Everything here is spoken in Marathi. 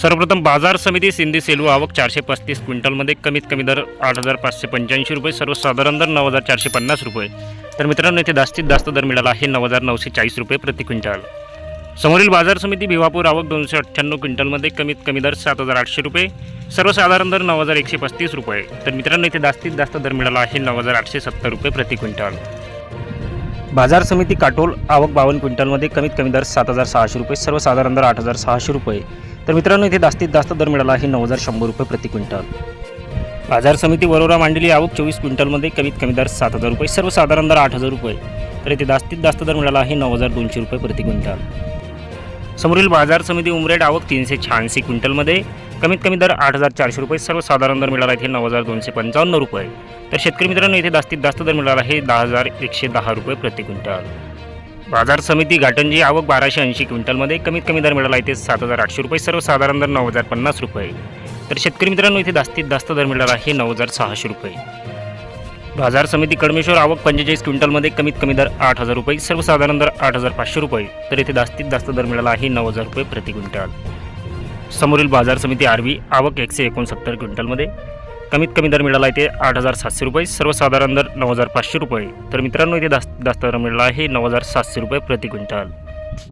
सर्वप्रथम बाजार समिती सिंधी सेलू आवक 435 क्विंटलमध्ये कमीत कमी दर 8,585 रुपये, सर्वसाधारण दर 9,450 रुपये. तर मित्रांनो इथे जास्तीत जास्त दर मिळाला आहे 9,940 रुपये प्रति क्विंटल. समोरील बाजार समिती भिवापूर आवक 298 क्विंटलमध्ये कमीत कमी दर 7,800 रुपये, सर्वसाधारण दर 9,135 रुपये. तर मित्रांनो इथे जास्तीत जास्त दर मिळाला आहे 9,870 रुपये प्रति क्विंटल. बाजार समिती काटोल आवक 52 क्विंटलमध्ये कमीत कमी दर 7,600 रुपये, सर्वसाधारण दर 8,600 रुपये. तर मित्रांनो इथे जास्तीत जास्त दर मिळाला आहे 9,100 रुपये प्रति क्विंटल. बाजार समिती वरोरा मांडली आवक 24 क्विंटलमध्ये कमीत कमी दर 7,000 रुपये, सर्वसाधारण दर 8,000 रुपये. तर इथे जास्तीत जास्त दर मिळाला आहे 9,200 रुपये प्रति क्विंटल. समोरील बाजार समिती उमरेड आवक 386 क्विंटलमध्ये कमीत कमी दर 8,400 रुपये, सर्वसाधारण दर मिळाला आहे 9,255 रुपये. तर शेतकरी मित्रांनो इथे जास्तीत जास्त दर मिळाला आहे 10,110 रुपये प्रति क्विंटल. बाजार समिती घाटंजी आवक 1,280 क्विंटलमध्ये कमीत कमी दर मिळाला आहे 7,800 रुपये, सर्वसाधारण दर 9,050 रुपये. तर शेतकरी मित्रांनो इथे जास्तीत जास्त दर मिळाला आहे 9,600 रुपये. बाजार समिती कडमेश्वर आवक 45 क्विंटलमध्ये कमीत कमी दर 8,000 रुपये, सर्वसाधारण दर 8,500 रुपये. तर इथे जास्तीत जास्त दर मिळाला आहे 9,000 रुपये प्रति क्विंटल. समोरील बाजार समिती आरवी आवक 169 क्विंटलमध्ये कमीत कमी दर मिळाला आहे 8,700 रुपये, सर्वसाधारण दर 9,500 रुपये. तर मित्रांनो इथे जास्त दर मिळाला आहे 9,700 रुपये प्रति क्विंटल.